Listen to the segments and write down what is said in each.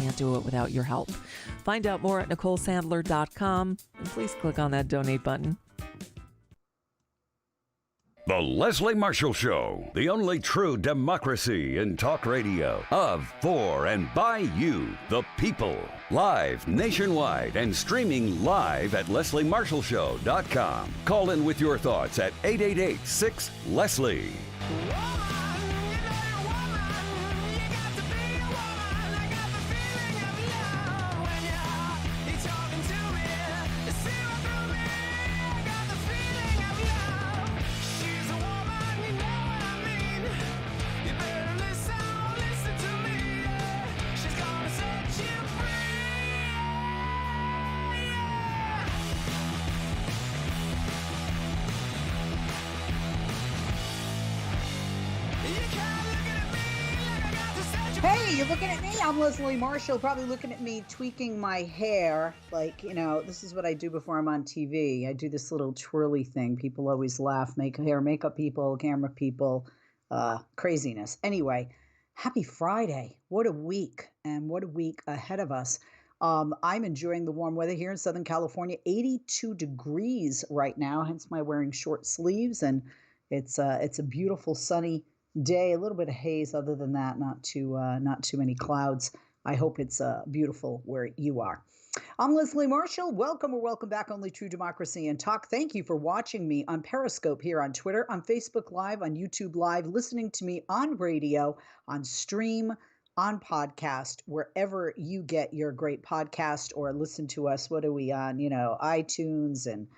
can't do it without your help. Find out more at NicoleSandler.com, and please click on that donate button. The Leslie Marshall Show, the only true democracy in talk radio. Of, for, and by you, the people. Live nationwide and streaming live at lesliemarshallshow.com. Call in with your thoughts at 888-6-LESLIE. Hey, you're looking at me? I'm Leslie Marshall, probably looking at me tweaking my hair. Like, you know, this is what I do before I'm on TV. I do this little twirly thing. People always laugh. Makeup people, camera people, craziness. Anyway, happy Friday. What a week, and what a week ahead of us. I'm enjoying the warm weather here in Southern California. 82 degrees right now, hence my wearing short sleeves. And it's a beautiful sunny day, a little bit of haze. Other than that, not too many clouds. I hope it's beautiful where you are. I'm Leslie Marshall. Welcome or welcome back. Only true democracy and talk. Thank you for watching me on Periscope here on Twitter, on Facebook Live, on YouTube Live, listening to me on radio, on stream, on podcast, wherever you get your great podcast or listen to us. What are we on? iTunes and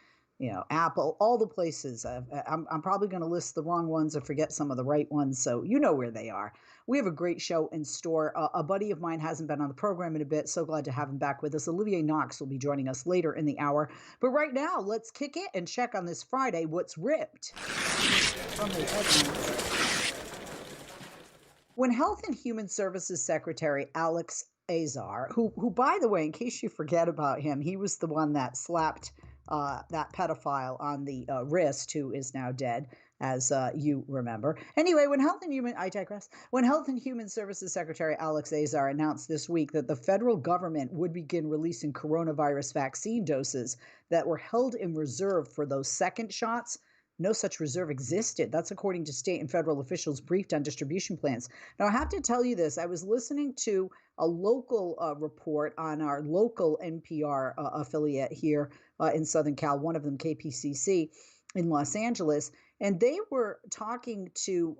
Apple, all the places. I'm probably going to list the wrong ones or forget some of the right ones, so you know where they are. We have a great show in store. A buddy of mine hasn't been on the program in a bit. So glad to have him back with us. Olivier Knox will be joining us later in the hour. But right now, let's kick it and check on this Friday what's ripped from the headlines. When Health and Human Services Secretary Alex Azar, who by the way, in case you forget about him, he was the one that slapped that pedophile on the wrist, who is now dead, as you remember. Anyway, when Health and Human Services Secretary Alex Azar announced this week that the federal government would begin releasing coronavirus vaccine doses that were held in reserve for those second shots, no such reserve existed. That's according to state and federal officials briefed on distribution plans. Now, I have to tell you this. I was listening to a local report on our local NPR affiliate here in Southern Cal, one of them KPCC in Los Angeles, and they were talking to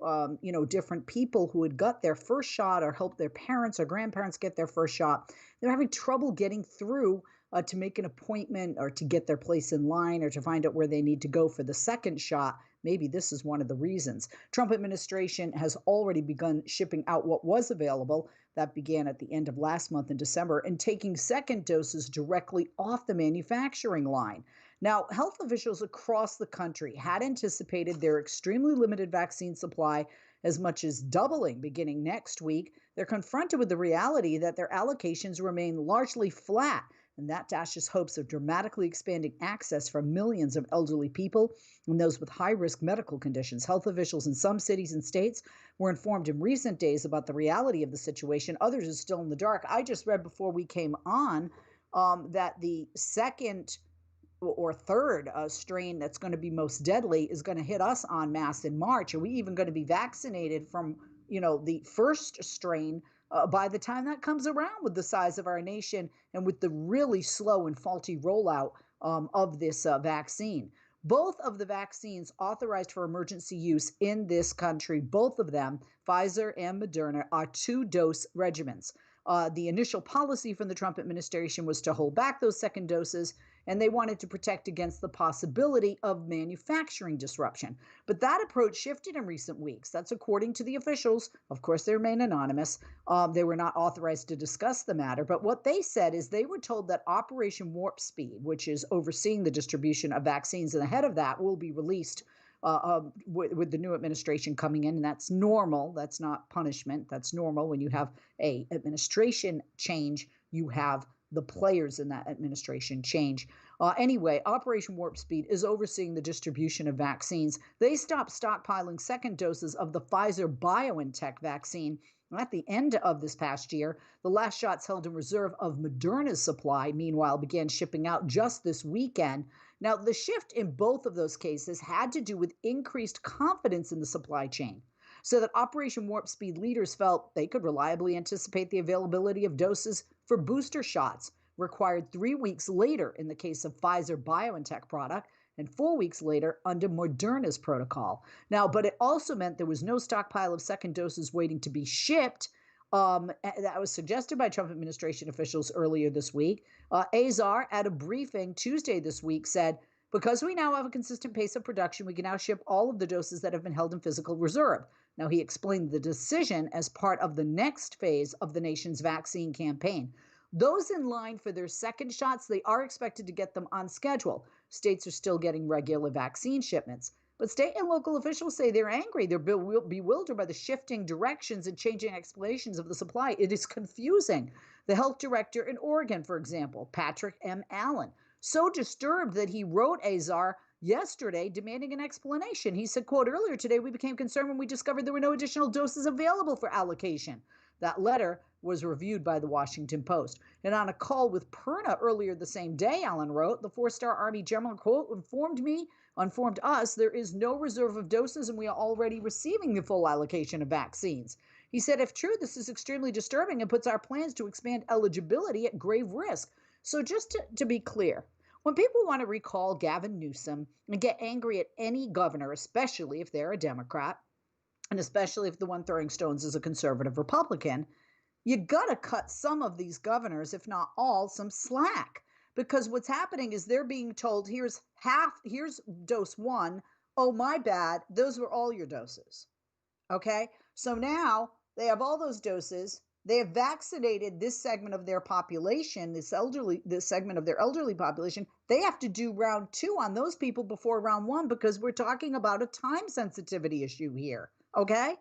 different people who had got their first shot or helped their parents or grandparents get their first shot. They're having trouble getting through to make an appointment or to get their place in line or to find out where they need to go for the second shot. Maybe this is one of the reasons. Trump administration has already begun shipping out what was available. That began at the end of last month in December, and taking second doses directly off the manufacturing line. Now, health officials across the country had anticipated their extremely limited vaccine supply as much as doubling beginning next week. They're confronted with the reality that their allocations remain largely flat, and that dashes hopes of dramatically expanding access for millions of elderly people and those with high-risk medical conditions. Health officials in some cities and states were informed in recent days about the reality of the situation. Others are still in the dark. I just read before we came on that the second or third strain that's going to be most deadly is going to hit us en masse in March. Are we even going to be vaccinated from, the first strain by the time that comes around, with the size of our nation and with the really slow and faulty rollout of this vaccine? Both of the vaccines authorized for emergency use in this country, both of them, Pfizer and Moderna, are 2-dose regimens. The initial policy from the Trump administration was to hold back those second doses, and they wanted to protect against the possibility of manufacturing disruption. But that approach shifted in recent weeks. That's according to the officials. Of course, they remain anonymous. They were not authorized to discuss the matter. But what they said is they were told that Operation Warp Speed, which is overseeing the distribution of vaccines, and ahead of that will be released with the new administration coming in, and that's normal. That's not punishment. That's normal. When you have a administration change, you have the players in that administration change. Anyway, Operation Warp Speed is overseeing the distribution of vaccines. They stopped stockpiling second doses of the Pfizer-BioNTech vaccine At the end of this past year, the last shots held in reserve of Moderna's supply, meanwhile, began shipping out just this weekend. Now, the shift in both of those cases had to do with increased confidence in the supply chain, so that Operation Warp Speed leaders felt they could reliably anticipate the availability of doses for booster shots, required 3 weeks later in the case of Pfizer-BioNTech product, and 4 weeks later under Moderna's protocol. Now, but it also meant there was no stockpile of second doses waiting to be shipped. That was suggested by Trump administration officials earlier this week. Azar, at a briefing Tuesday this week, said, because we now have a consistent pace of production, we can now ship all of the doses that have been held in physical reserve. Now, he explained the decision as part of the next phase of the nation's vaccine campaign. Those in line for their second shots, they are expected to get them on schedule. States are still getting regular vaccine shipments. But state and local officials say they're angry. They're bewildered by the shifting directions and changing explanations of the supply. It is confusing. The health director in Oregon, for example, Patrick M. Allen, so disturbed that he wrote Azar yesterday demanding an explanation. He said, quote, earlier today, we became concerned when we discovered there were no additional doses available for allocation. That letter was reviewed by the Washington Post. And on a call with Perna earlier the same day, Allen wrote, the four-star Army general, quote, informed us there is no reserve of doses and we are already receiving the full allocation of vaccines. He said, if true, this is extremely disturbing and puts our plans to expand eligibility at grave risk. So just to be clear, when people want to recall Gavin Newsom and get angry at any governor, especially if they're a Democrat, and especially if the one throwing stones is a conservative Republican, you got to cut some of these governors, if not all, some slack. Because what's happening is they're being told, here's dose one. Oh, my bad. Those were all your doses. Okay? So now they have all those doses. They have vaccinated this segment of their population, this segment of their elderly population. They have to do round 2 on those people before round 1 because we're talking about a time sensitivity issue here. Okay?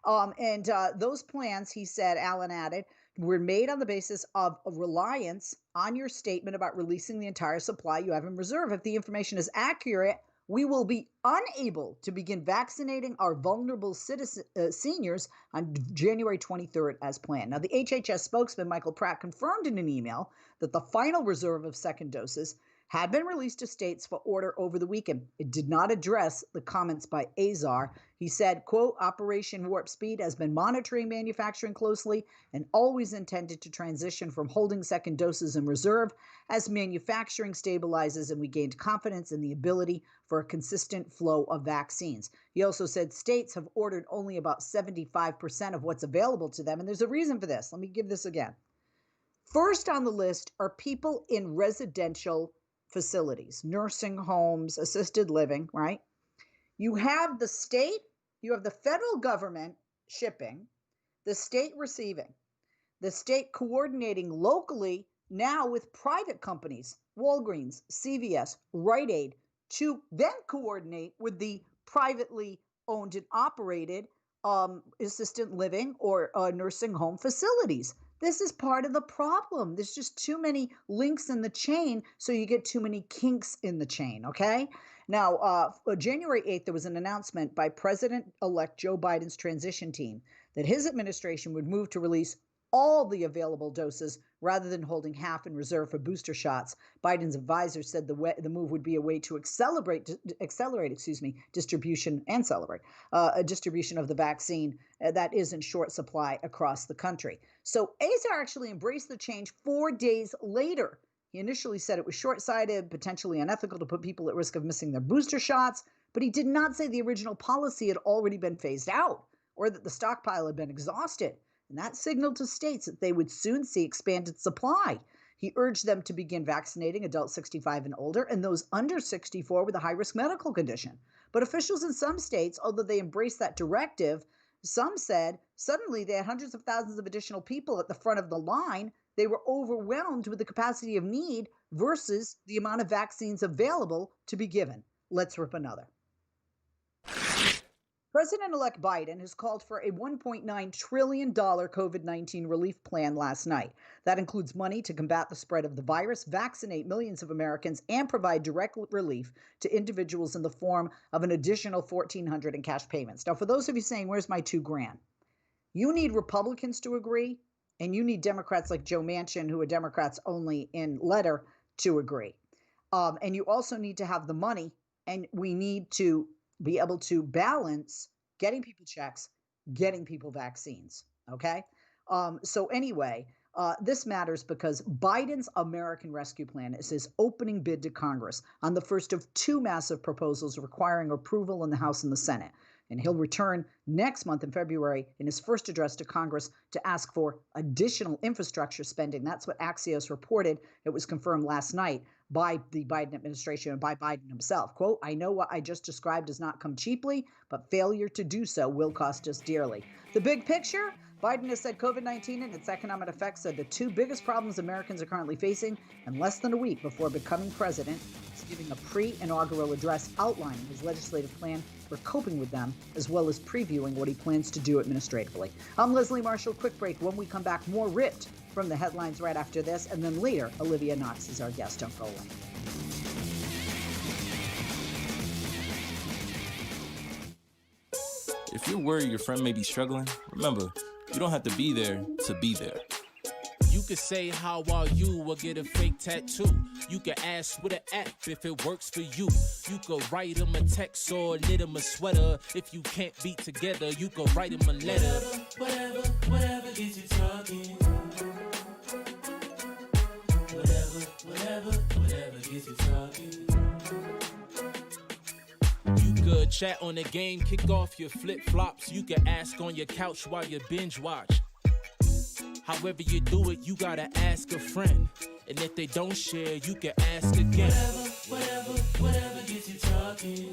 Those plans, he said, Allen added, were made on the basis of a reliance on your statement about releasing the entire supply you have in reserve. If the information is accurate, we will be unable to begin vaccinating our vulnerable seniors on January 23rd as planned. Now, the HHS spokesman, Michael Pratt, confirmed in an email that the final reserve of second doses had been released to states for order over the weekend. It did not address the comments by Azar. He said, quote, Operation Warp Speed has been monitoring manufacturing closely and always intended to transition from holding second doses in reserve as manufacturing stabilizes and we gained confidence in the ability for a consistent flow of vaccines. He also said states have ordered only about 75% of what's available to them. And there's a reason for this. Let me give this again. First on the list are people in residential facilities, nursing homes, assisted living, right? You have the state, you have the federal government shipping, the state receiving, the state coordinating locally now with private companies, Walgreens, CVS, Rite Aid, to then coordinate with the privately owned and operated assisted living or nursing home facilities. This is part of the problem. There's just too many links in the chain, so you get too many kinks in the chain, okay? Now, January 8th, there was an announcement by President-elect Joe Biden's transition team that his administration would move to release all the available doses rather than holding half in reserve for booster shots. Biden's advisor said the move would be a way to accelerate distribution of the vaccine that is in short supply across the country. So Azar actually embraced the change 4 days later. He initially said it was short-sighted, potentially unethical to put people at risk of missing their booster shots, but he did not say the original policy had already been phased out or that the stockpile had been exhausted. And that signaled to states that they would soon see expanded supply. He urged them to begin vaccinating adults 65 and older and those under 64 with a high-risk medical condition. But officials in some states, although they embraced that directive, some said suddenly they had hundreds of thousands of additional people at the front of the line. They were overwhelmed with the capacity of need versus the amount of vaccines available to be given. Let's rip another. President-elect Biden has called for a $1.9 trillion COVID-19 relief plan last night. That includes money to combat the spread of the virus, vaccinate millions of Americans, and provide direct relief to individuals in the form of an additional $1,400 in cash payments. Now, for those of you saying, where's my $2,000? You need Republicans to agree, and you need Democrats like Joe Manchin, who are Democrats only in letter, to agree. And you also need to have the money, and we need to be able to balance getting people checks, getting people vaccines. Okay. So anyway, this matters because Biden's American Rescue Plan is his opening bid to Congress on the first of two massive proposals requiring approval in the House and the Senate. And he'll return next month in February in his first address to Congress to ask for additional infrastructure spending. That's what Axios reported. It was confirmed last night by the Biden administration and by Biden himself. Quote, I know what I just described does not come cheaply, but failure to do so will cost us dearly. The big picture? Biden has said COVID-19 and its economic effects are the two biggest problems Americans are currently facing, and less than a week before becoming president, he's giving a pre-inaugural address outlining his legislative plan for coping with them, as well as previewing what he plans to do administratively. I'm Leslie Marshall. Quick break. When we come back, more ripped from the headlines right after this, and then later, Olivia Knox is our guest. Don't go away. If you're worried your friend may be struggling, remember, you don't have to be there to be there. You could say, how are you, or get a fake tattoo. You could ask with an app if it works for you. You could write them a text or knit them a sweater. If you can't be together, you could write them a letter. Whatever gets you talking. Whatever gets you talking. You could chat on the game, kick off your flip-flops. You could ask on your couch while you binge watch. However you do it, you gotta ask a friend. And if they don't share, you can ask again. Whatever gets you talking.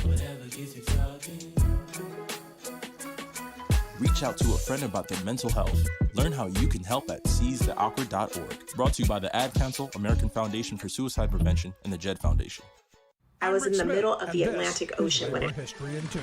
Whatever gets you talking. Reach out to a friend about their mental health. Learn how you can help at seizetheawkward.org. Brought to you by the Ad Council, American Foundation for Suicide Prevention, and the JED Foundation. I was in the middle of the Atlantic Ocean when it... History in 2.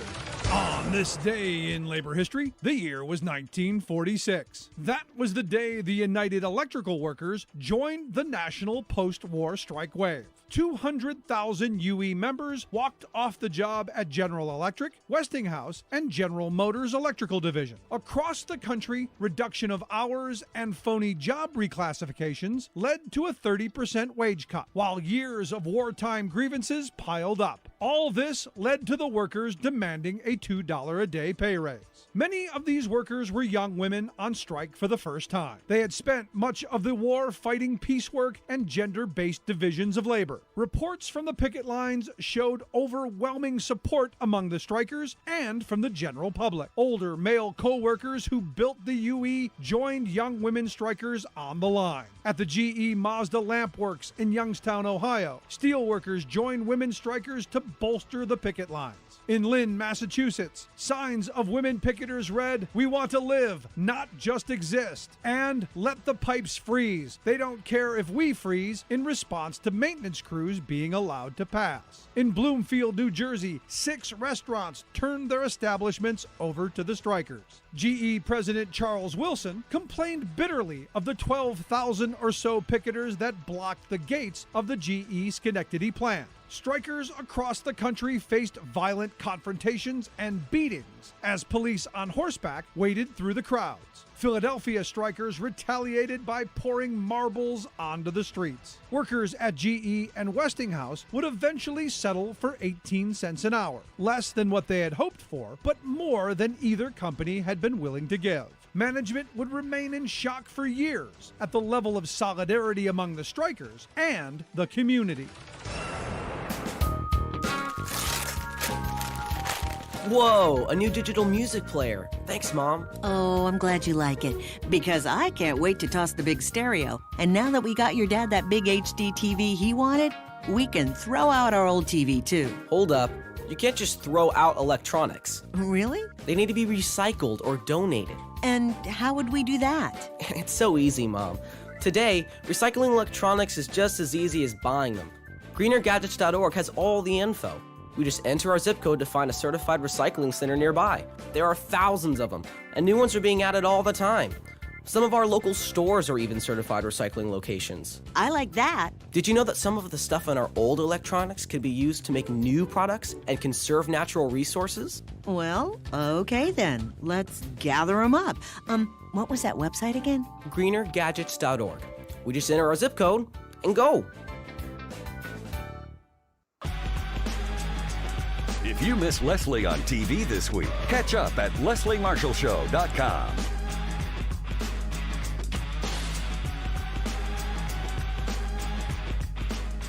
On this day in labor history, the year was 1946. That was the day the United Electrical Workers joined the national post-war strike wave. 200,000 UE members walked off the job at General Electric, Westinghouse, and General Motors Electrical Division. Across the country, reduction of hours and phony job reclassifications led to a 30% wage cut, while years of wartime grievances piled up. All this led to the workers demanding a $2 a day pay raise. Many of these workers were young women on strike for the first time. They had spent much of the war fighting piecework and gender-based divisions of labor. Reports from the picket lines showed overwhelming support among the strikers and from the general public. Older male co-workers who built the UE joined young women strikers on the line. At the GE Mazda Lamp Works in Youngstown, Ohio, steelworkers joined women strikers to bolster the picket lines. In Lynn, Massachusetts, signs of women picketers read, "We want to live, not just exist," and "Let the pipes freeze. They don't care if we freeze," in response to maintenance crews being allowed to pass. In Bloomfield, New Jersey, 6 restaurants turned their establishments over to the strikers. GE President Charles Wilson complained bitterly of the 12,000 or so picketers that blocked the gates of the GE Schenectady plant. Strikers across the country faced violent confrontations and beatings as police on horseback waded through the crowds. Philadelphia strikers retaliated by pouring marbles onto the streets. Workers at GE and Westinghouse would eventually settle for 18 cents an hour, less than what they had hoped for, but more than either company had been willing to give. Management would remain in shock for years at the level of solidarity among the strikers and the community. Whoa, a new digital music player. Thanks, Mom. Oh, I'm glad you like it, because I can't wait to toss the big stereo. And now that we got your dad that big HD TV he wanted, we can throw out our old TV too. Hold up. You can't just throw out electronics. Really? They need to be recycled or donated. And how would we do that? It's so easy, Mom. Today, recycling electronics is just as easy as buying them. GreenerGadgets.org has all the info. We just enter our zip code to find a certified recycling center nearby. There are thousands of them, and new ones are being added all the time. Some of our local stores are even certified recycling locations. I like that. Did you know that some of the stuff in our old electronics could be used to make new products and conserve natural resources? Well, okay then. Let's gather them up. What was that website again? greenergadgets.org. We just enter our zip code and go. If you miss Leslie on TV this week, catch up at lesliemarshallshow.com.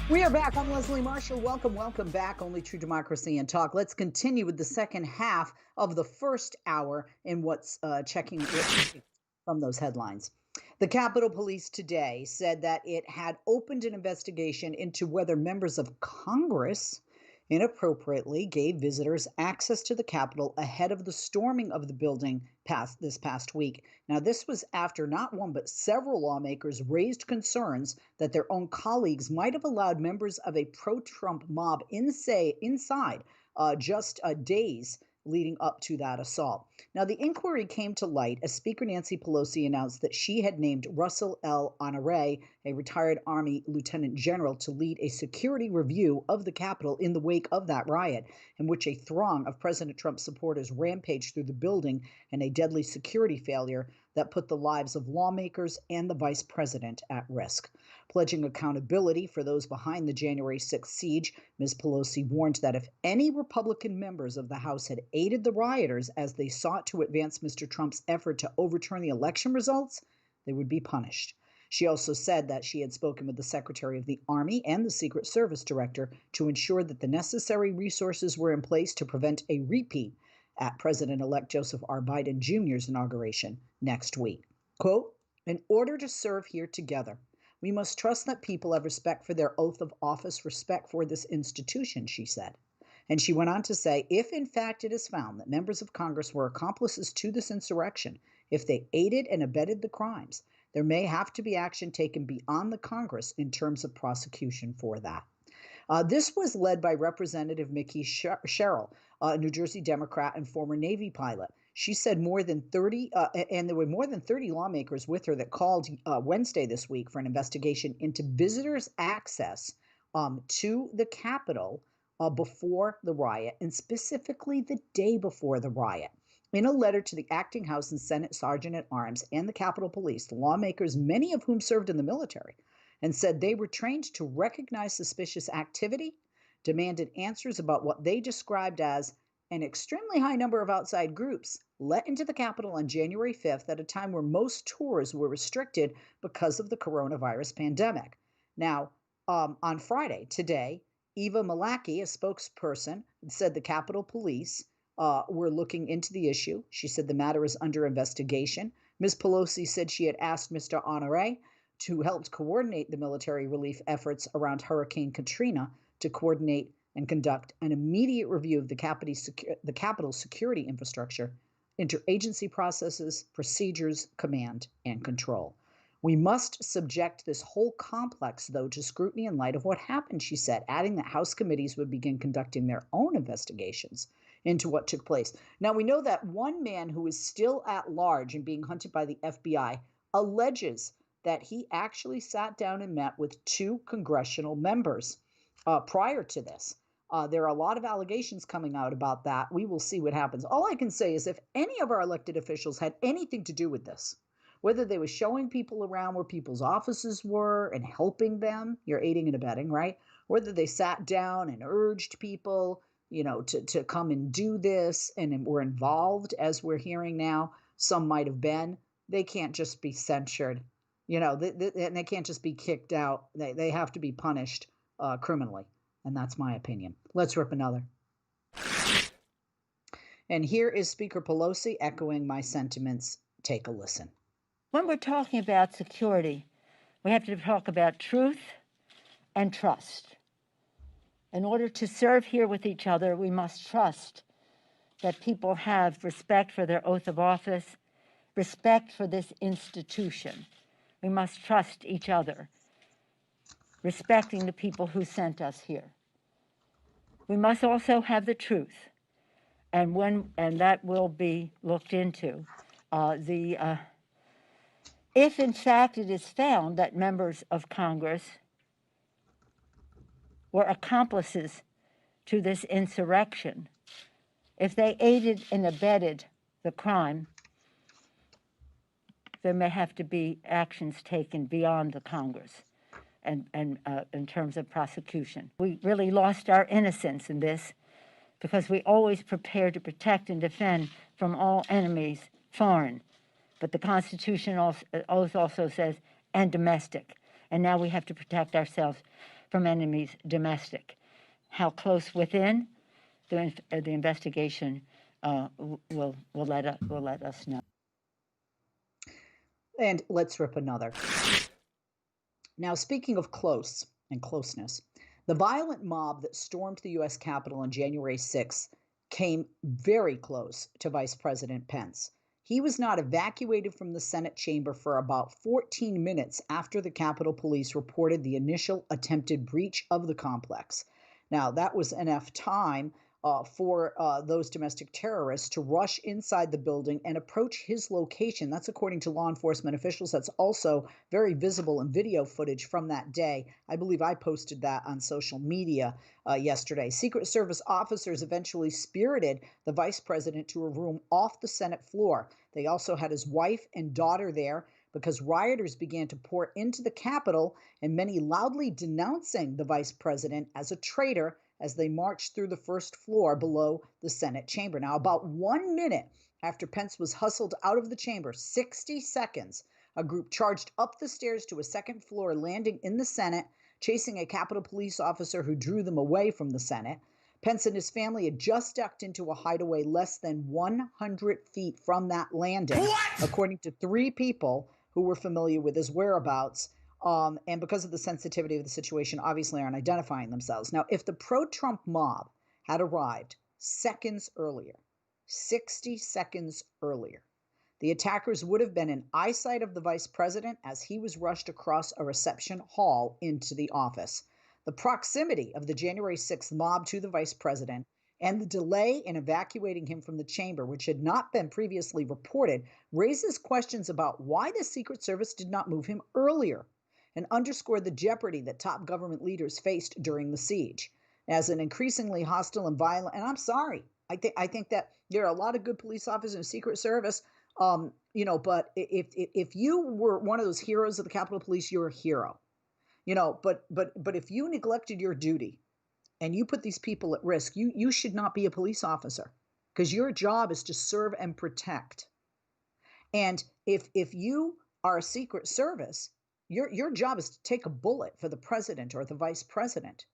We are back. I'm Leslie Marshall. Welcome back. Only True Democracy and Talk. Let's continue with the second half of the first hour in what's checking from those headlines. The Capitol Police today said that it had opened an investigation into whether members of Congress inappropriately gave visitors access to the Capitol ahead of the storming of the building this past week. Now, this was after not one but several lawmakers raised concerns that their own colleagues might have allowed members of a pro-Trump mob inside just days leading up to that assault. Now, the inquiry came to light as Speaker Nancy Pelosi announced that she had named Russell L. Honore, a retired Army lieutenant general, to lead a security review of the Capitol in the wake of that riot, in which a throng of President Trump supporters rampaged through the building and a deadly security failure that put the lives of lawmakers and the vice president at risk. Pledging accountability for those behind the January 6th siege, Ms. Pelosi warned that if any Republican members of the House had aided the rioters as they sought to advance Mr. Trump's effort to overturn the election results, they would be punished. She also said that she had spoken with the Secretary of the Army and the Secret Service Director to ensure that the necessary resources were in place to prevent a repeat at President-elect Joseph R. Biden Jr.'s inauguration next week. Quote, "In order to serve here together, we must trust that people have respect for their oath of office, respect for this institution," she said. And she went on to say, if in fact it is found that members of Congress were accomplices to this insurrection, if they aided and abetted the crimes, there may have to be action taken beyond the Congress in terms of prosecution for that. This was led by Representative Mickey Sherrill, a New Jersey Democrat and former Navy pilot. She said more than 30, and there were more than 30 lawmakers with her that called Wednesday this week for an investigation into visitors' access to the Capitol before the riot, and specifically the day before the riot. In a letter to the acting House and Senate Sergeant at Arms and the Capitol Police, the lawmakers, many of whom served in the military, and said they were trained to recognize suspicious activity, demanded answers about what they described as an extremely high number of outside groups let into the Capitol on January 5th at a time where most tours were restricted because of the coronavirus pandemic. Now, on Friday, today, Eva Malaki, a spokesperson, said the Capitol Police were looking into the issue. She said the matter is under investigation. Ms. Pelosi said she had asked Mr. Honore to help coordinate the military relief efforts around Hurricane Katrina to coordinate and conduct an immediate review of the Capitol's security infrastructure, interagency processes, procedures, command, and control. We must subject this whole complex, though, to scrutiny in light of what happened, she said, adding that House committees would begin conducting their own investigations into what took place. Now, we know that one man who is still at large and being hunted by the FBI alleges that he actually sat down and met with 2 congressional members prior to this. There are a lot of allegations coming out about that. We will see what happens. All I can say is if any of our elected officials had anything to do with this, whether they were showing people around where people's offices were and helping them, you're aiding and abetting, right? Whether they sat down and urged people, to come and do this and were involved, as we're hearing now, some might have been, they can't just be censured, and they can't just be kicked out. They have to be punished criminally. And that's my opinion. Let's rip another. And here is Speaker Pelosi echoing my sentiments. Take a listen. When we're talking about security, we have to talk about truth and trust. In order to serve here with each other, we must trust that people have respect for their oath of office, respect for this institution. We must trust each other, respecting the people who sent us here. We must also have the truth, and that will be looked into. If, in fact, it is found that members of Congress were accomplices to this insurrection, if they aided and abetted the crime, there may have to be actions taken beyond the Congress and in terms of prosecution. We really lost our innocence in this because we always prepared to protect and defend from all enemies foreign. But the Constitution also says, and domestic. And now we have to protect ourselves from enemies domestic. How close within, the investigation will let us know. And let's rip another. Now, speaking of close and closeness, the violent mob that stormed the U.S. Capitol on January 6th came very close to Vice President Pence. He was not evacuated from the Senate chamber for about 14 minutes after the Capitol Police reported the initial attempted breach of the complex. Now, that was enough time for those domestic terrorists to rush inside the building and approach his location. That's according to law enforcement officials. That's also very visible in video footage from that day. I believe I posted that on social media yesterday. Secret Service officers eventually spirited the vice president to a room off the Senate floor. They also had his wife and daughter there because rioters began to pour into the Capitol, and many loudly denouncing the vice president as a traitor as they marched through the first floor below the Senate chamber. Now, about 1 minute after Pence was hustled out of the chamber, 60 seconds, a group charged up the stairs to a second floor landing in the Senate, chasing a Capitol Police officer who drew them away from the Senate. Pence and his family had just ducked into a hideaway less than 100 feet from that landing, according to 3 people who were familiar with his whereabouts. And because of the sensitivity of the situation, obviously aren't identifying themselves. Now, if the pro-Trump mob had arrived seconds earlier, 60 seconds earlier, the attackers would have been in eyesight of the vice president as he was rushed across a reception hall into the office. The proximity of the January 6th mob to the vice president and the delay in evacuating him from the chamber, which had not been previously reported, raises questions about why the Secret Service did not move him earlier, and underscored the jeopardy that top government leaders faced during the siege. As an increasingly hostile and violent, and I'm sorry, I think that there are a lot of good police officers in the Secret Service, but if you were one of those heroes of the Capitol Police, you're a hero. But if you neglected your duty and you put these people at risk, you should not be a police officer, because your job is to serve and protect. And if you are a Secret Service, your job is to take a bullet for the president or the vice president.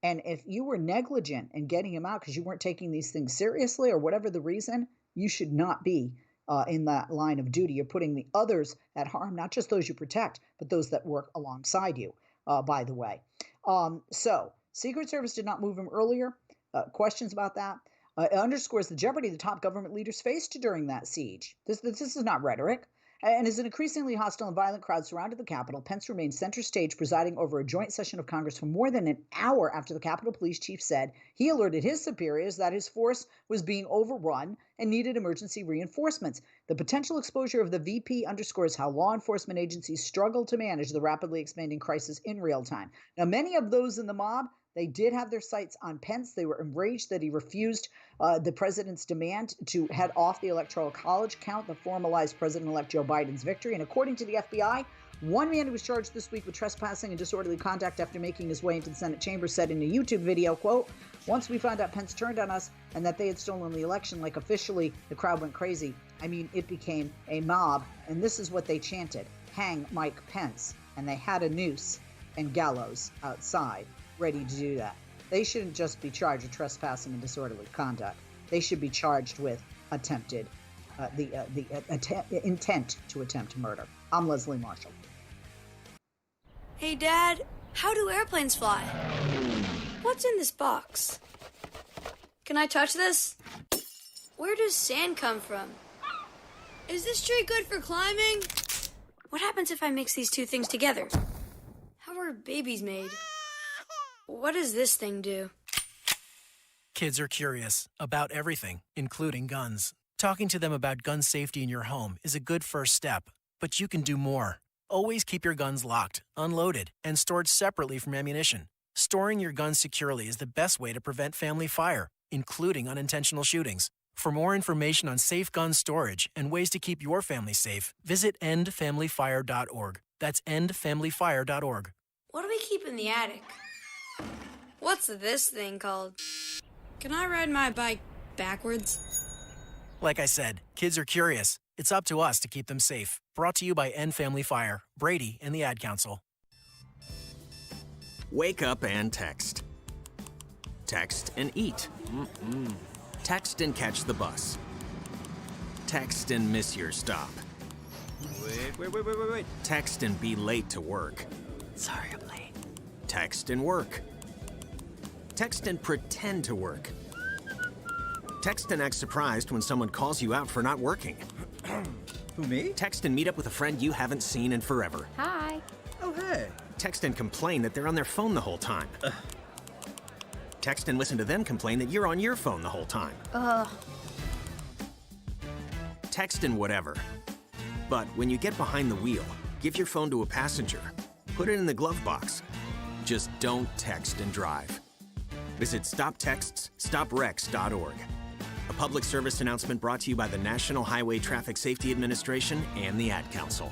And if you were negligent in getting him out because you weren't taking these things seriously or whatever the reason, you should not be in that line of duty. You're putting the others at harm, not just those you protect, but those that work alongside you, by the way. So Secret Service did not move him earlier. Questions about that? It underscores the jeopardy the top government leaders faced during that siege. This is not rhetoric. And as an increasingly hostile and violent crowd surrounded the Capitol, Pence remained center stage, presiding over a joint session of Congress for more than an hour after the Capitol Police chief said he alerted his superiors that his force was being overrun and needed emergency reinforcements. The potential exposure of the VP underscores how law enforcement agencies struggle to manage the rapidly expanding crisis in real time. Now, many of those in the mob, they did have their sights on Pence. They were enraged that he refused the president's demand to head off the Electoral College count that formalized President-elect Joe Biden's victory. And according to the FBI, one man who was charged this week with trespassing and disorderly conduct after making his way into the Senate chamber said in a YouTube video, quote, "Once we found out Pence turned on us and that they had stolen the election, like officially, the crowd went crazy. I mean, it became a mob. And this is what they chanted, hang Mike Pence. And they had a noose and gallows outside, ready to do that. They shouldn't just be charged with trespassing and disorderly conduct. They should be charged with attempted, intent to attempt murder." I'm Leslie Marshall. Hey, Dad, how do airplanes fly? What's in this box? Can I touch this? Where does sand come from? Is this tree good for climbing? What happens if I mix these two things together? How are babies made? What does this thing do? Kids are curious about everything, including guns. Talking to them about gun safety in your home is a good first step. But you can do more. Always keep your guns locked, unloaded, and stored separately from ammunition. Storing your guns securely is the best way to prevent family fire, including unintentional shootings. For more information on safe gun storage and ways to keep your family safe, visit endfamilyfire.org. That's endfamilyfire.org. What do we keep in the attic? What's this thing called? Can I ride my bike backwards? Like I said, kids are curious. It's up to us to keep them safe. Brought to you by End Family Fire, Brady, and the Ad Council. Wake up and text. Text and eat. Text and catch the bus. Text and miss your stop. Wait. Text and be late to work. Sorry, I'm late. Text and work. Text and pretend to work. Text and act surprised when someone calls you out for not working. Who, me? Text and meet up with a friend you haven't seen in forever. Hi. Oh, hey. Text and complain that they're on their phone the whole time. Text and listen to them complain that you're on your phone the whole time. Text and whatever. But when you get behind the wheel, give your phone to a passenger. Put it in the glove box. Just don't text and drive. Visit StopTextsStopWrecks.org. A public service announcement brought to you by the National Highway Traffic Safety Administration and the Ad Council.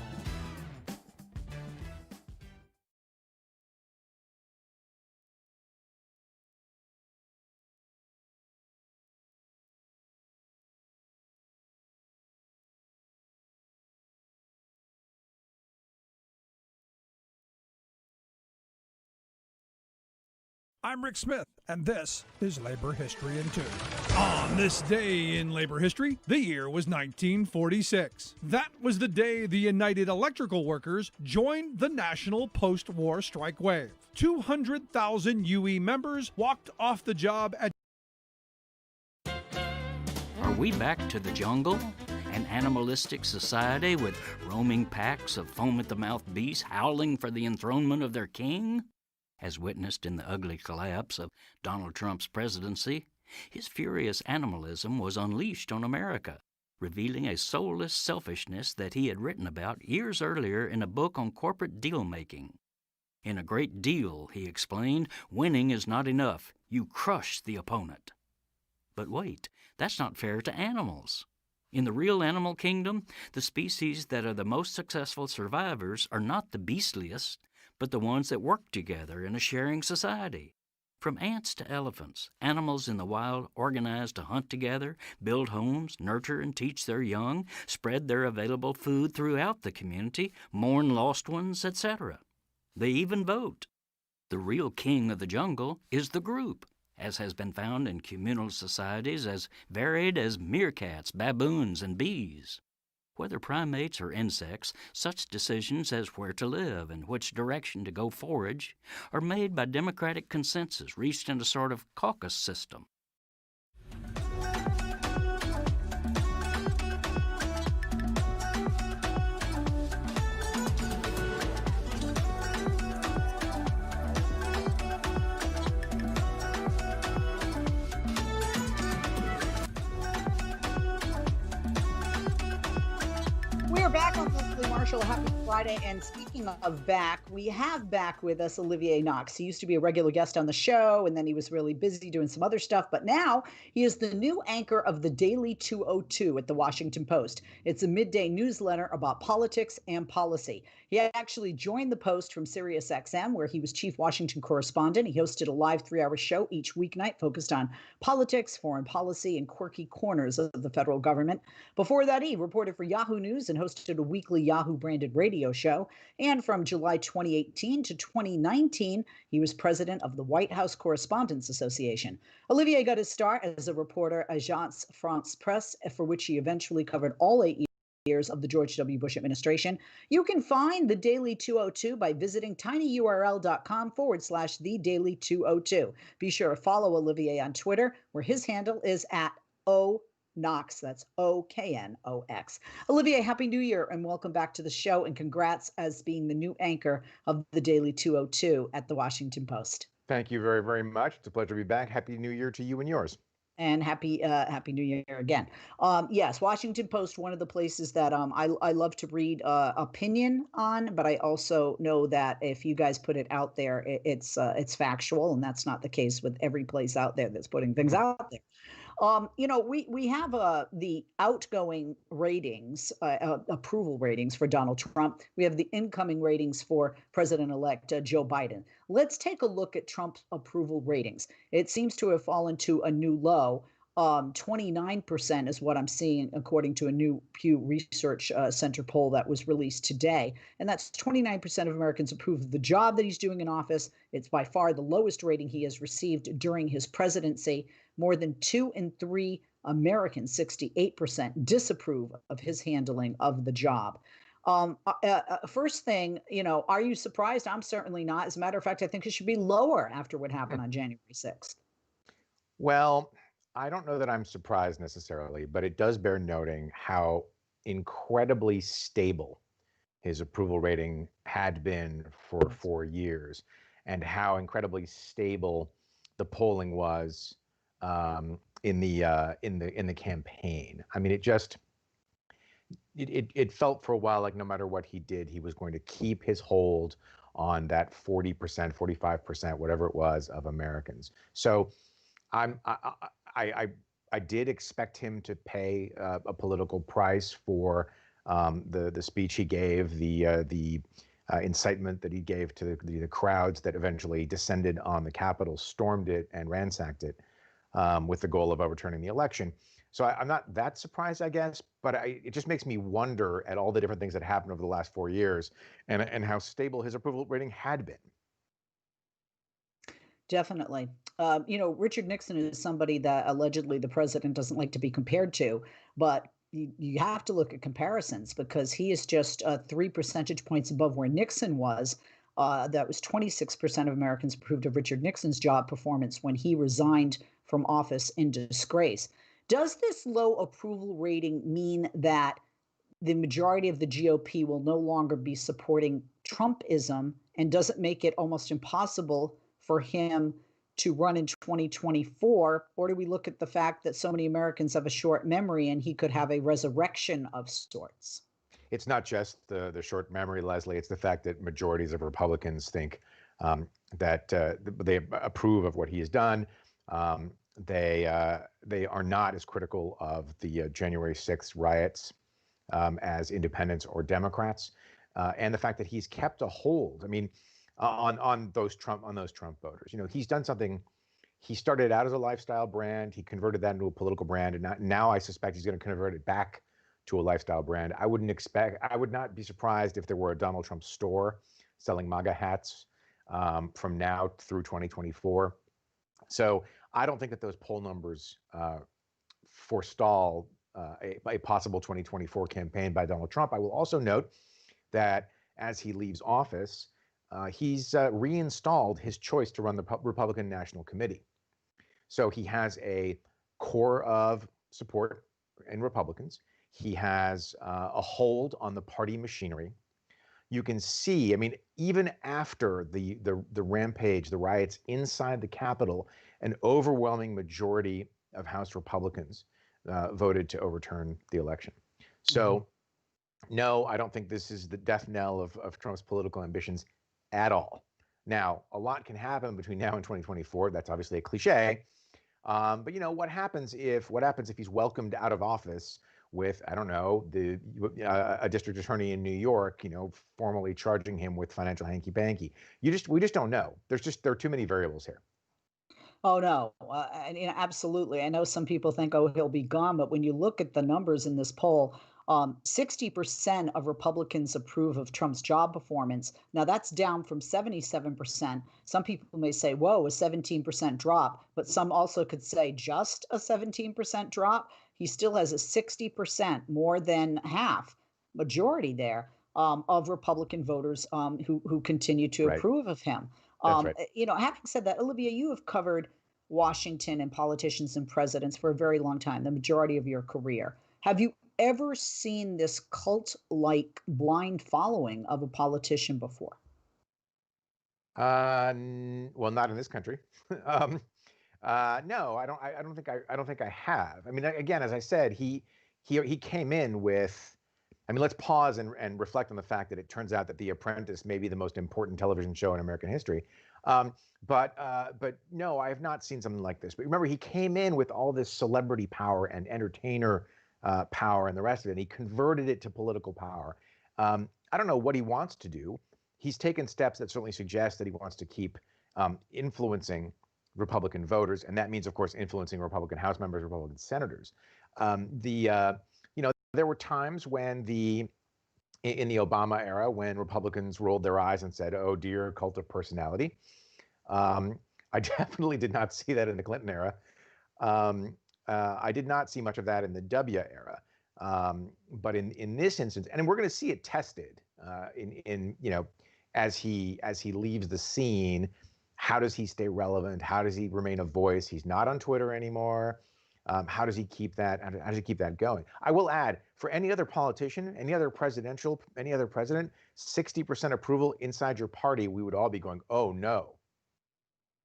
I'm Rick Smith, and this is Labor History in 2. On this day in labor history, the year was 1946. That was the day the United Electrical Workers joined the national post-war strike wave. 200,000 UE members walked off the job at... Are we back to the jungle? An animalistic society with roaming packs of foam-at-the-mouth beasts howling for the enthronement of their king? As witnessed in the ugly collapse of Donald Trump's presidency, his furious animalism was unleashed on America, revealing a soulless selfishness that he had written about years earlier in a book on corporate deal-making. In A Great Deal, he explained, winning is not enough. You crush the opponent. But wait, that's not fair to animals. In the real animal kingdom, the species that are the most successful survivors are not the beastliest, but the ones that work together in a sharing society. From ants to elephants, animals in the wild organize to hunt together, build homes, nurture and teach their young, spread their available food throughout the community, mourn lost ones, etc. They even vote. The real king of the jungle is the group, as has been found in communal societies as varied as meerkats, baboons, and bees. Whether primates or insects, such decisions as where to live and which direction to go forage are made by democratic consensus reached in a sort of caucus system. We're back on Leslie Marshall. Happy Friday. And speaking of back, we have back with us Olivier Knox. He used to be a regular guest on the show, and then he was really busy doing some other stuff. But now he is the new anchor of the Daily 202 at the Washington Post. It's a midday newsletter about politics and policy. He actually joined the Post from SiriusXM, where he was chief Washington correspondent. He hosted a live 3-hour show each weeknight focused on politics, foreign policy, and quirky corners of the federal government. Before that, he reported for Yahoo News and hosted a weekly Yahoo-branded radio show. And from July 2018 to 2019, he was president of the White House Correspondents Association. Olivier got his start as a reporter at Agence France Presse, for which he eventually covered all 8 years of the George W. Bush administration. You can find the Daily 202 by visiting tinyurl.com/the Daily 202. Be sure to follow Olivier on Twitter, where his handle is at Knox. That's OKNOX. Olivier, Happy New Year and welcome back to the show, and congrats as being the new anchor of the Daily 202 at the Washington Post. Thank you very, very much. It's a pleasure to be back. Happy New Year to you and yours. And happy New Year again. Yes, Washington Post, one of the places that I love to read opinion on, but I also know that if you guys put it out there, it's factual, and that's not the case with every place out there that's putting things out there. We have the outgoing ratings, approval ratings for Donald Trump. We have the incoming ratings for President-elect Joe Biden. Let's take a look at Trump's approval ratings. It seems to have fallen to a new low. 29% is what I'm seeing, according to a new Pew Research Center poll that was released today. And that's 29% of Americans approve of the job that he's doing in office. It's by far the lowest rating he has received during his presidency. More than 2 in 3 Americans, 68%, disapprove of his handling of the job. First thing, are you surprised? I'm certainly not. As a matter of fact, I think it should be lower after what happened on January 6th. Well, I don't know that I'm surprised necessarily, but it does bear noting how incredibly stable his approval rating had been for 4 years, and how incredibly stable the polling was in the campaign. I mean, it felt for a while like no matter what he did, he was going to keep his hold on that 40%, 45%, whatever it was, of Americans. So I did expect him to pay a political price for the speech he gave, the incitement that he gave to the crowds that eventually descended on the Capitol, stormed it, and ransacked it with the goal of overturning the election. So I'm not that surprised, I guess, but it just makes me wonder at all the different things that happened over the last 4 years and how stable his approval rating had been. Definitely. Richard Nixon is somebody that allegedly the president doesn't like to be compared to, but you have to look at comparisons because he is just 3 percentage points above where Nixon was. That was 26% of Americans approved of Richard Nixon's job performance when he resigned from office in disgrace. Does this low approval rating mean that the majority of the GOP will no longer be supporting Trumpism, and does it make it almost impossible for him to run in 2024? Or do we look at the fact that so many Americans have a short memory and he could have a resurrection of sorts? It's not just the short memory, Leslie. It's the fact that majorities of Republicans think that they approve of what he has done. They are not as critical of the January 6th riots as independents or Democrats, and the fact that he's kept a hold. I mean, on those Trump voters. He's done something. He started out as a lifestyle brand. He converted that into a political brand, and now I suspect he's going to convert it back to a lifestyle brand. I would not be surprised if there were a Donald Trump store selling MAGA hats from now through 2024. So I don't think that those poll numbers forestall a possible 2024 campaign by Donald Trump. I will also note that as he leaves office, he's reinstalled his choice to run the Republican National Committee. So he has a core of support in Republicans. He has a hold on the party machinery. You can see, I mean, even after the rampage, the riots inside the Capitol, an overwhelming majority of House Republicans voted to overturn the election. So, no, I don't think this is the death knell of Trump's political ambitions at all. Now, a lot can happen between now and 2024. That's obviously a cliche. But what happens if he's welcomed out of office with, I don't know, a district attorney in New York, formally charging him with financial hanky-panky? We just don't know. There are too many variables here. Oh, no. Absolutely. I know some people think, oh, he'll be gone. But when you look at the numbers in this poll, 60% of Republicans approve of Trump's job performance. Now, that's down from 77%. Some people may say, whoa, a 17% drop. But some also could say just a 17% drop. He still has a 60%, more than half, majority there, of Republican voters who continue to approve of him. That's right. Having said that, Olivia, you have covered Washington and politicians and presidents for a very long time, the majority of your career. Have you ever seen this cult-like blind following of a politician before? Well, not in this country. No, I don't think I have. I mean, again, as I said, he came in with. I mean, let's pause and reflect on the fact that it turns out that The Apprentice may be the most important television show in American history. But no, I have not seen something like this. But remember, he came in with all this celebrity power and entertainer power and the rest of it. And he converted it to political power. I don't know what he wants to do. He's taken steps that certainly suggest that he wants to keep influencing Republican voters, and that means, of course, influencing Republican House members, Republican senators. There were times when in the Obama era, when Republicans rolled their eyes and said, "Oh dear, cult of personality." I definitely did not see that in the Clinton era. I did not see much of that in the W era. But in this instance, and we're going to see it tested as he leaves the scene. How does he stay relevant? How does he remain a voice? He's not on Twitter anymore. How does he keep that? How does he keep that going? I will add, for any other politician, any other president, 60% approval inside your party, we would all be going, "Oh no."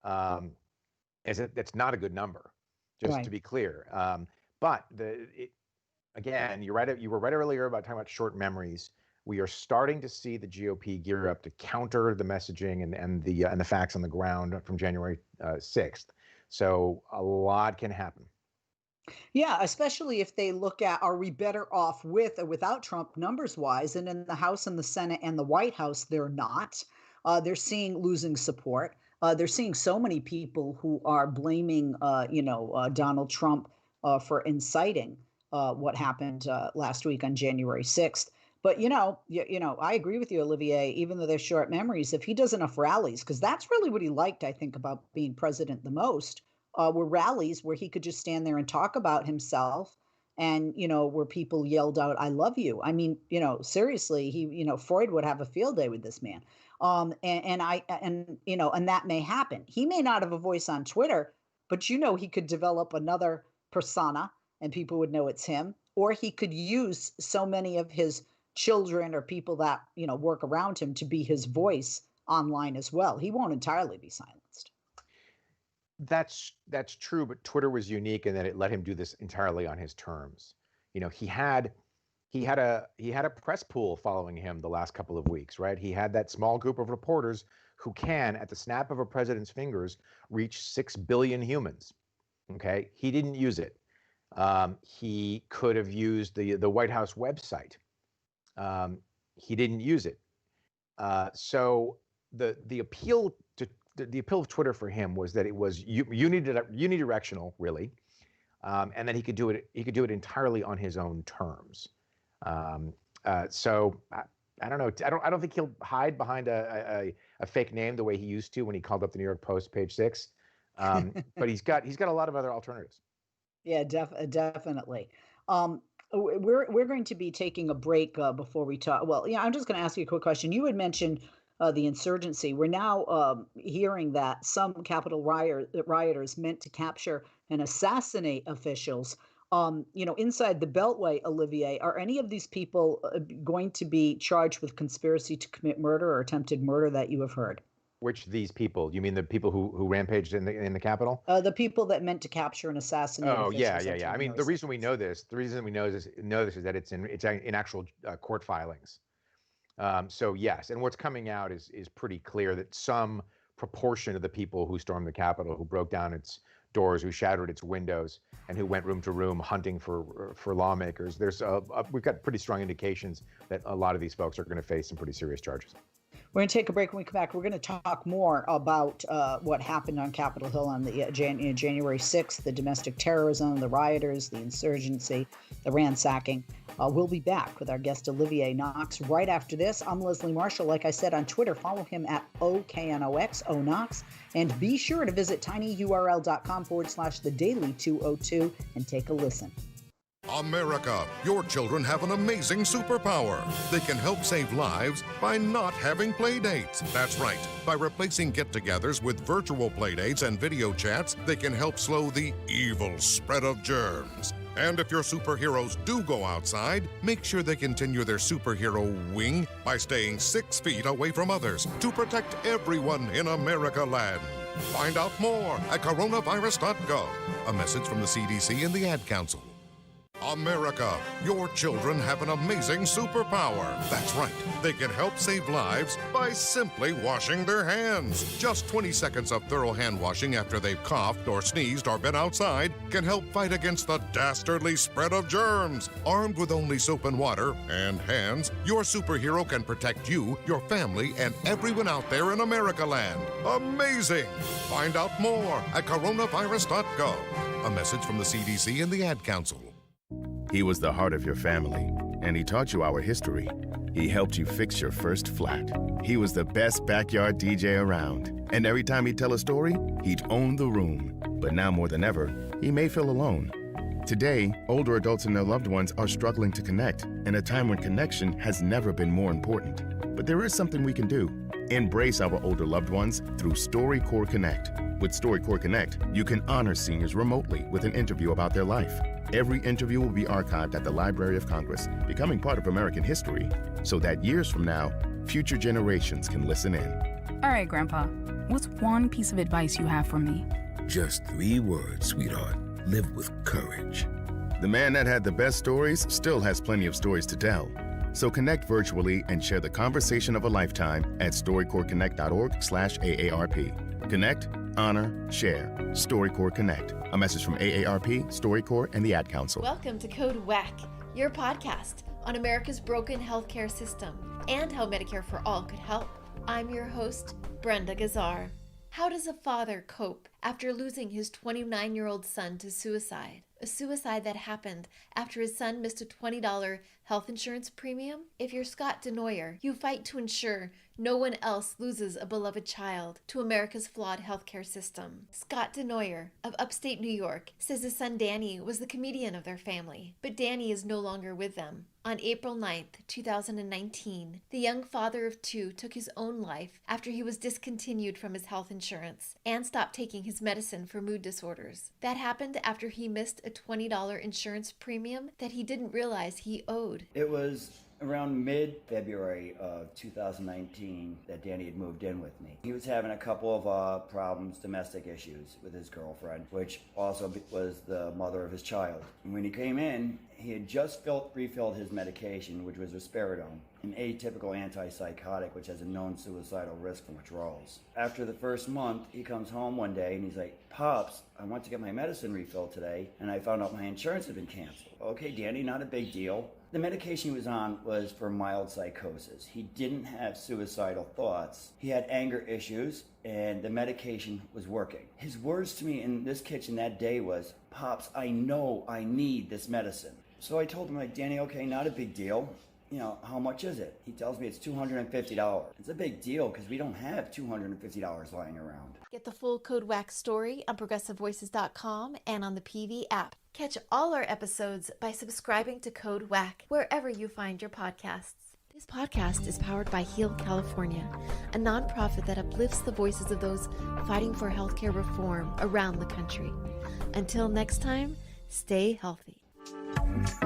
That's not a good number, just right. to be clear. But again, you're right. You were right earlier about talking about short memories. We are starting to see the GOP gear up to counter the messaging and the facts on the ground from January 6th. So a lot can happen. Yeah, especially if they look at, are we better off with or without Trump numbers wise? And in the House and the Senate and the White House, they're not. They're seeing losing support. They're seeing so many people who are blaming, Donald Trump for inciting what happened last week on January 6th. But, I agree with you, Olivier, even though they're short memories, if he does enough rallies, because that's really what he liked, I think, about being president the most, were rallies where he could just stand there and talk about himself and, where people yelled out, "I love you." I mean, seriously, Freud would have a field day with this man. And that may happen. He may not have a voice on Twitter, but, he could develop another persona and people would know it's him, or he could use so many of his children or people that, work around him to be his voice online as well. He won't entirely be silenced. That's true, but Twitter was unique in that it let him do this entirely on his terms. He had a press pool following him the last couple of weeks, right? He had that small group of reporters who can, at the snap of a president's fingers, reach 6 billion humans. Okay, he didn't use it. He could have used the White House website. He didn't use it. So the appeal of Twitter for him was that it was unidirectional, really, and that he could do it entirely on his own terms. So I don't know. I don't think he'll hide behind a fake name the way he used to when he called up the New York Post, page 6. But he's got a lot of other alternatives. Yeah, definitely. We're going to be taking a break before we talk. Well, I'm just going to ask you a quick question. You had mentioned the insurgency. We're now hearing that some Capitol rioters meant to capture and assassinate officials. Inside the Beltway, Olivier, are any of these people going to be charged with conspiracy to commit murder or attempted murder that you have heard? Which these people? You mean the people who rampaged in the Capitol? The people that meant to capture and assassinate. Oh, yeah. I mean, the reason we know this is that it's in actual court filings. So yes, and what's coming out is pretty clear that some proportion of the people who stormed the Capitol, who broke down its doors, who shattered its windows, and who went room to room hunting for lawmakers. We've got pretty strong indications that a lot of these folks are going to face some pretty serious charges. We're going to take a break. When we come back, we're going to talk more about what happened on Capitol Hill on the January 6th, the domestic terrorism, the rioters, the insurgency, the ransacking. We'll be back with our guest Olivier Knox right after this. I'm Leslie Marshall. Like I said, on Twitter, follow him at OKNOX, Knox. And be sure to visit tinyurl.com/thedaily202 and take a listen. America, your children have an amazing superpower. They can help save lives by not having play dates. That's right. By replacing get-togethers with virtual play dates and video chats, they can help slow the evil spread of germs. And if your superheroes do go outside, make sure they continue their superhero wing by staying 6 feet away from others to protect everyone in America land. Find out more at coronavirus.gov. A message from the CDC and the Ad Council. America, your children have an amazing superpower. That's right. They can help save lives by simply washing their hands. Just 20 seconds of thorough hand washing after they've coughed or sneezed or been outside can help fight against the dastardly spread of germs. Armed with only soap and water and hands, your superhero can protect you, your family, and everyone out there in America land. Amazing! Find out more at coronavirus.gov. A message from the CDC and the Ad Council. He was the heart of your family, and he taught you our history. He helped you fix your first flat. He was the best backyard DJ around, and every time he'd tell a story, he'd own the room. But now more than ever, he may feel alone. Today, older adults and their loved ones are struggling to connect, in a time when connection has never been more important. But there is something we can do. Embrace our older loved ones through StoryCorps Connect. With StoryCorps Connect, you can honor seniors remotely with an interview about their life. Every interview will be archived at the Library of Congress, becoming part of American history, so that years from now, future generations can listen in. All right, Grandpa, what's one piece of advice you have for me? Just 3 words, sweetheart. Live with courage. The man that had the best stories still has plenty of stories to tell. So connect virtually and share the conversation of a lifetime at StoryCorpsConnect.org/AARP. Connect, honor, share. StoryCorps Connect. A message from AARP, StoryCorps, and the Ad Council. Welcome to Code WAC, your podcast on America's broken healthcare system and how Medicare for All could help. I'm your host, Brenda Gazar. How does a father cope after losing his 29-year-old son to suicide? A suicide that happened after his son missed a $20 health insurance premium? If you're Scott Denoyer, you fight to ensure no one else loses a beloved child to America's flawed healthcare system. Scott Denoyer of upstate New York says his son Danny was the comedian of their family, but Danny is no longer with them. On April 9th, 2019, the young father of 2 took his own life after he was discontinued from his health insurance and stopped taking his medicine for mood disorders. That happened after he missed a $20 insurance premium that he didn't realize he owed. It was around mid-February of 2019 that Danny had moved in with me. He was having a couple of problems, domestic issues with his girlfriend, which also was the mother of his child. And when he came in, he had just refilled his medication, which was risperidone, an atypical antipsychotic which has a known suicidal risk from withdrawals. After the first month, he comes home one day and he's like, "Pops, I went to get my medicine refilled today and I found out my insurance had been canceled." "Okay, Danny, not a big deal." The medication he was on was for mild psychosis. He didn't have suicidal thoughts. He had anger issues, and the medication was working. His words to me in this kitchen that day was, "Pops, I know I need this medicine." So I told him, like, "Danny, okay, not a big deal. You know, how much is it?" He tells me it's $250. It's a big deal because we don't have $250 lying around. Get the full Code WAC story on ProgressiveVoices.com and on the PV app. Catch all our episodes by subscribing to Code WAC wherever you find your podcasts. This podcast is powered by Heal California, a nonprofit that uplifts the voices of those fighting for healthcare reform around the country. Until next time, stay healthy.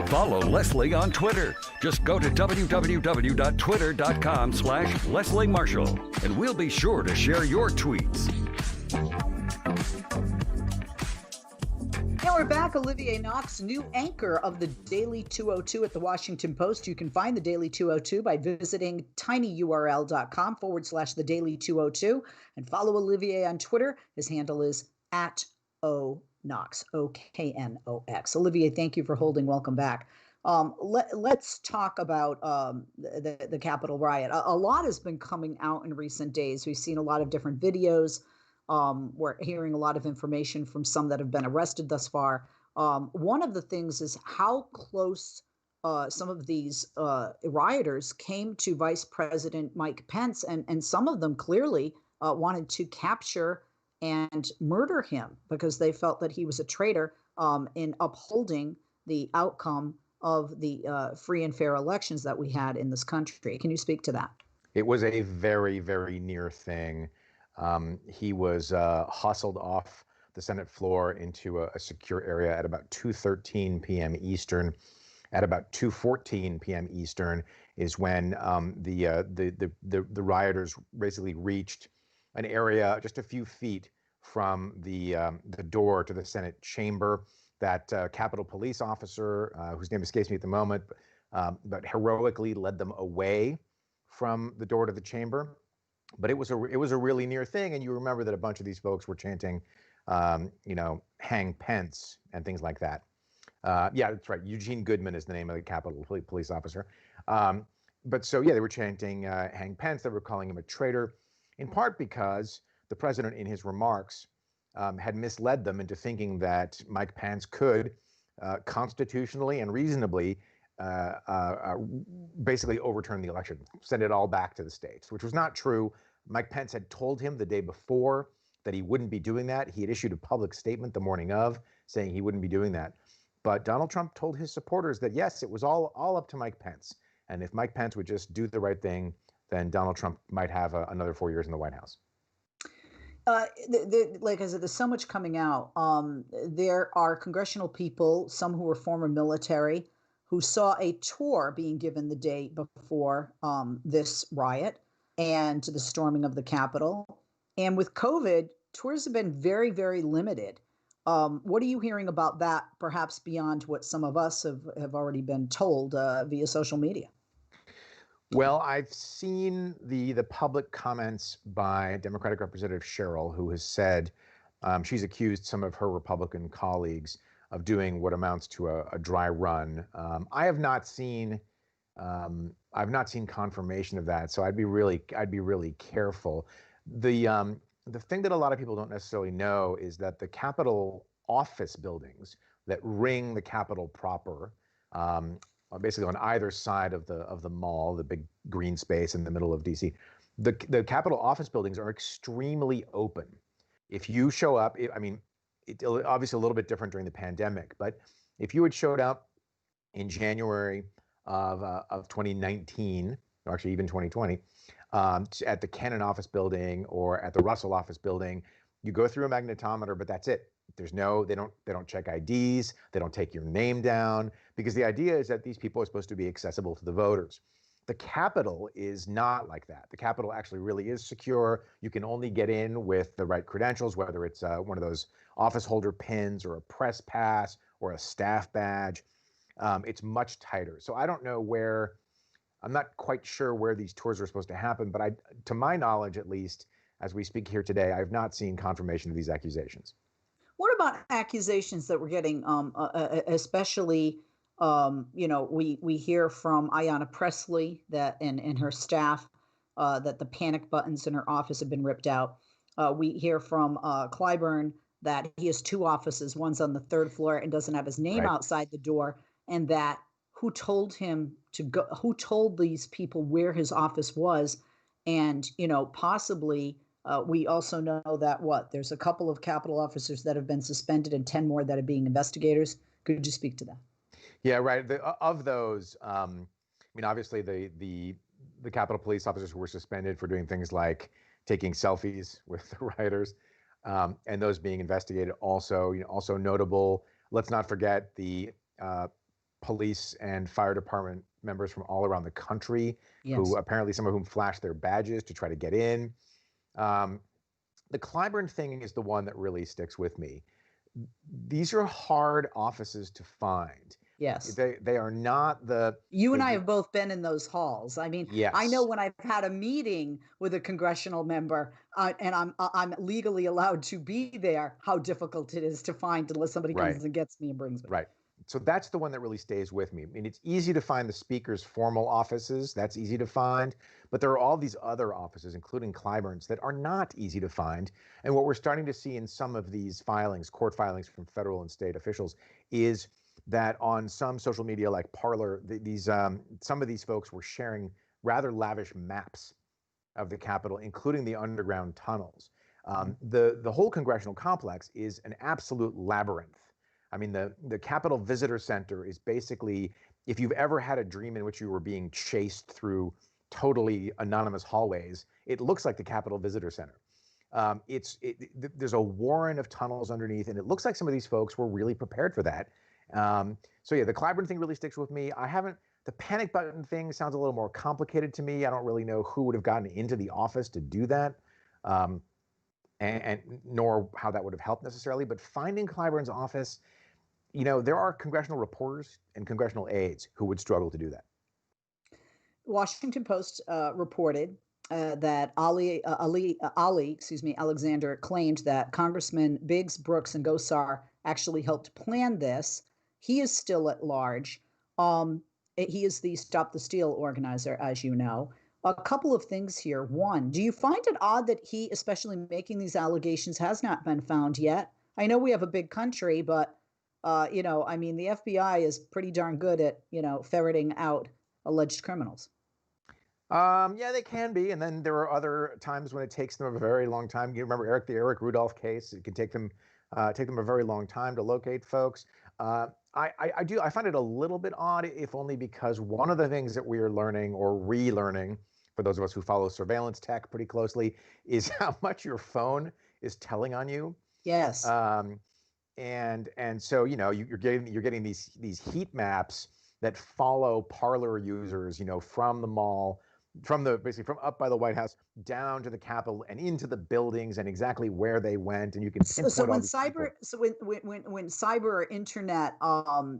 Follow Leslie on Twitter. Just go to www.twitter.com/Leslie Marshall, and we'll be sure to share your tweets. Now we're back. Olivier Knox, new anchor of the Daily 202 at the Washington Post. You can find the Daily 202 by visiting tinyurl.com/the Daily 202 and follow Olivier on Twitter. His handle is @OKnox, OKNOX. Olivier, thank you for holding. Welcome back. Let's talk about the Capitol riot. A lot has been coming out in recent days. We've seen a lot of different videos. We're hearing a lot of information from some that have been arrested thus far. One of the things is how close some of these rioters came to Vice President Mike Pence, and some of them clearly wanted to capture and murder him because they felt that he was a traitor in upholding the outcome of the free and fair elections that we had in this country. Can you speak to that? It was a very, very near thing. He was hustled off the Senate floor into a secure area at about 2:13 p.m. Eastern. At about 2:14 p.m. Eastern is when the rioters basically reached an area just a few feet from the door to the Senate chamber. That Capitol Police officer, whose name escapes me at the moment, but heroically led them away from the door to the chamber. But it was a really near thing, and you remember that a bunch of these folks were chanting, "Hang Pence" and things like that. Yeah, that's right. Eugene Goodman is the name of the Capitol Police officer. But so yeah, they were chanting "Hang Pence." They were calling him a traitor, in part because the president, in his remarks, had misled them into thinking that Mike Pence could constitutionally and reasonably basically overturn the election, send it all back to the states, which was not true. Mike Pence had told him the day before that he wouldn't be doing that. He had issued a public statement the morning of saying he wouldn't be doing that. But Donald Trump told his supporters that, yes, it was all up to Mike Pence. And if Mike Pence would just do the right thing, then Donald Trump might have another 4 years in the White House. Like I said, there's so much coming out. There are congressional people, some who were former military, who saw a tour being given the day before this riot and the storming of the Capitol. And with COVID, tours have been very, very limited. What are you hearing about that, perhaps beyond what some of us have already been told via social media? Well, I've seen the public comments by Democratic Representative Sherrill, who has said she's accused some of her Republican colleagues of doing what amounts to a dry run. I have not seen confirmation of that, so I'd be really careful. The thing that a lot of people don't necessarily know is that the Capitol office buildings that ring the Capitol proper, basically on either side of the mall, the big green space in the middle of DC, the Capitol office buildings are extremely open. If you show up, it's obviously a little bit different during the pandemic, but if you had showed up in January of 2019, or actually even 2020, at the Kennan office building or at the Russell office building, you go through a magnetometer, but that's it. They don't check IDs, they don't take your name down, because the idea is that these people are supposed to be accessible to the voters. The Capitol is not like that. The Capitol actually really is secure. You can only get in with the right credentials, whether it's one of those office holder pins or a press pass or a staff badge. It's much tighter. So I don't know I'm not quite sure where these tours are supposed to happen, but to my knowledge, at least, as we speak here today, I have not seen confirmation of these accusations. What about accusations that we're getting, especially, we hear from Ayanna Pressley and her staff that the panic buttons in her office have been ripped out. We hear from Clyburn that he has two offices, one's on the third floor and doesn't have his name outside the door, and that who told him to go, who told these people where his office was, and possibly. We also know that there's a couple of Capitol officers that have been suspended and 10 more that are being investigators. Could you speak to that? Yeah, right. Of those, obviously the Capitol Police officers who were suspended for doing things like taking selfies with the rioters, and those being investigated. Also notable. Let's not forget the police and fire department members from all around the country, who apparently some of whom flashed their badges to try to get in. The Clyburn thing is the one that really sticks with me. These are hard offices to find. Yes. They are not You and I have both been in those halls. Yes. I know when I've had a meeting with a congressional member and I'm legally allowed to be there, how difficult it is to find unless somebody comes and gets me and brings me. Right. So that's the one that really stays with me. It's easy to find the speaker's formal offices. That's easy to find. But there are all these other offices, including Clyburn's, that are not easy to find. And what we're starting to see in some of these filings, court filings from federal and state officials, is that on some social media like Parler, some of these folks were sharing rather lavish maps of the Capitol, including the underground tunnels. The whole congressional complex is an absolute labyrinth. The Capitol Visitor Center is basically, if you've ever had a dream in which you were being chased through totally anonymous hallways, it looks like the Capitol Visitor Center. There's a warren of tunnels underneath, and it looks like some of these folks were really prepared for that. The Clyburn thing really sticks with me. The panic button thing sounds a little more complicated to me. I don't really know who would have gotten into the office to do that. and nor how that would have helped necessarily. But finding Clyburn's office, there are congressional reporters and congressional aides who would struggle to do that. Washington Post reported that Alexander claimed that Congressman Biggs, Brooks, and Gosar actually helped plan this. He is still at large. He is the Stop the Steal organizer, as you know. A couple of things here. One, do you find it odd that he, especially making these allegations, has not been found yet? I know we have a big country, but, the FBI is pretty darn good at, ferreting out alleged criminals. Yeah, they can be. And then there are other times when it takes them a very long time. You remember the Eric Rudolph case? It can take them a very long time to locate folks. I find it a little bit odd, if only because one of the things that we are learning or relearning, for those of us who follow surveillance tech pretty closely, is how much your phone is telling on you. Yes. And so you're getting these heat maps that follow Parler users, from the mall, from up by the White House down to the Capitol and into the buildings and exactly where they went, and you can pinpoint so when cyber or internet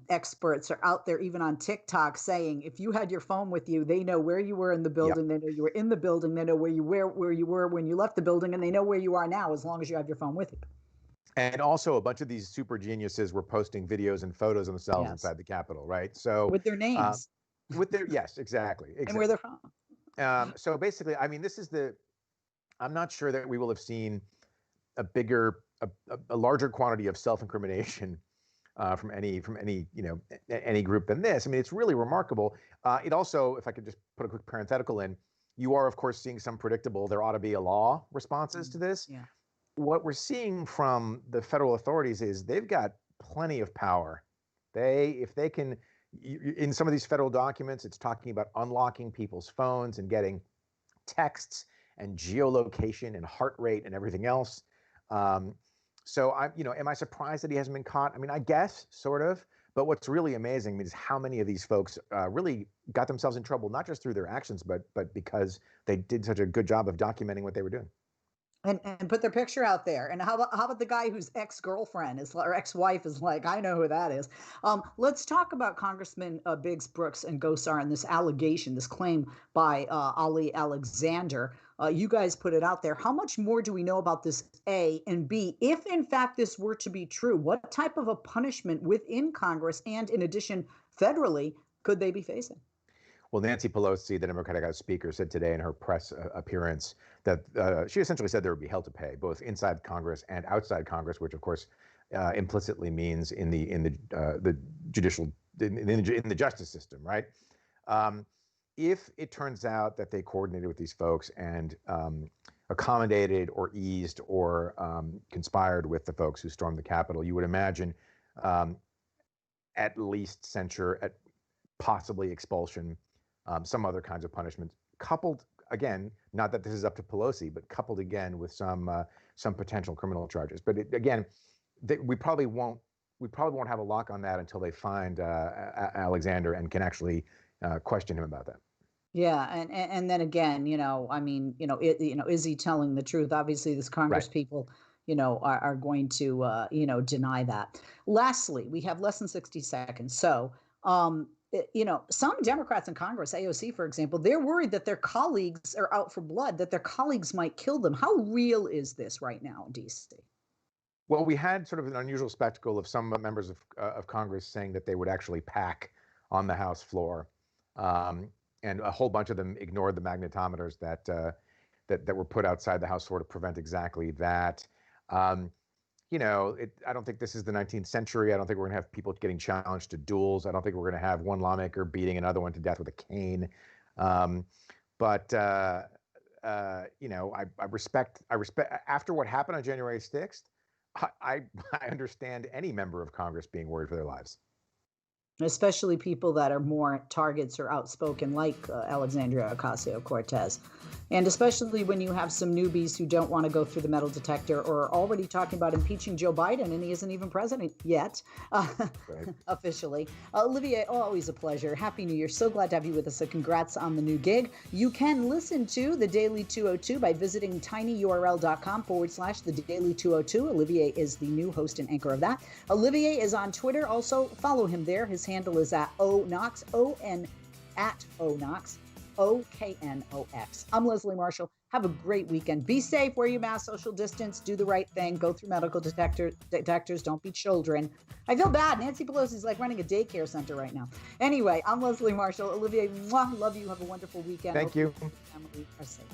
experts are out there, even on TikTok, saying if you had your phone with you, they know where you were in the building, They know you were in the building, they know where you were when you left the building, and they know where you are now as long as you have your phone with you. And also, a bunch of these super geniuses were posting videos and photos of themselves inside the Capitol, right? So with their names, yes, exactly, and where they're from. So basically, I'm not sure that we will have seen a larger quantity of self-incrimination from any group than this. It's really remarkable. It also, if I could just put a quick parenthetical in, you are of course seeing some predictable, there ought to be a law responses to this. Yeah. What we're seeing from the federal authorities is they've got plenty of power. If they can, in some of these federal documents, it's talking about unlocking people's phones and getting texts and geolocation and heart rate and everything else. So am I surprised that he hasn't been caught? I guess sort of. But what's really amazing is how many of these folks really got themselves in trouble, not just through their actions, but because they did such a good job of documenting what they were doing. And put their picture out there. And how about the guy whose ex-girlfriend or ex-wife is like, I know who that is. Let's talk about Congressman Biggs, Brooks, and Gosar and this allegation, this claim by Ali Alexander. You guys put it out there. How much more do we know about this, A, and B, if in fact this were to be true, what type of a punishment within Congress and in addition federally could they be facing? Well, Nancy Pelosi, the Democratic House Speaker, said today in her press appearance that she essentially said there would be hell to pay, both inside Congress and outside Congress, which of course implicitly means in the judicial in the justice system, right? If it turns out that they coordinated with these folks and accommodated or eased or conspired with the folks who stormed the Capitol, you would imagine at least censure, at possibly expulsion. Some other kinds of punishments, coupled again, not that this is up to Pelosi, but coupled again with some potential criminal charges. But we probably won't have a lock on that until they find Alexander and can actually question him about that. Yeah, and then again, is he telling the truth? Obviously, this Congress people, are going to, deny that. Lastly, we have less than 60 seconds, so. Some Democrats in Congress, AOC, for example, they're worried that their colleagues are out for blood, that their colleagues might kill them. How real is this right now in D.C.? Well, we had sort of an unusual spectacle of some members of Congress saying that they would actually pack on the House floor, and a whole bunch of them ignored the magnetometers that were put outside the House floor to prevent exactly that. I don't think this is the 19th century. I don't think we're going to have people getting challenged to duels. I don't think we're going to have one lawmaker beating another one to death with a cane. But I respect. After what happened on January 6th, I understand any member of Congress being worried for their lives. especially people that are more targets or outspoken, like Alexandria Ocasio-Cortez. And especially when you have some newbies who don't want to go through the metal detector or are already talking about impeaching Joe Biden, and he isn't even president yet, officially. Olivier, always a pleasure. Happy New Year. So glad to have you with us. So congrats on the new gig. You can listen to The Daily 202 by visiting tinyurl.com/The Daily 202. Olivier is the new host and anchor of that. Olivier is on Twitter. Also, follow him there. His handle is at @oknox, OKNOX. I'm Leslie Marshall. Have a great weekend. Be safe, wear your mask, social distance, do the right thing, go through medical detectors, don't be children. I feel bad. Nancy Pelosi's like running a daycare center right now. Anyway, I'm Leslie Marshall. Olivier, love you. Have a wonderful weekend. Thank you. Family are safe.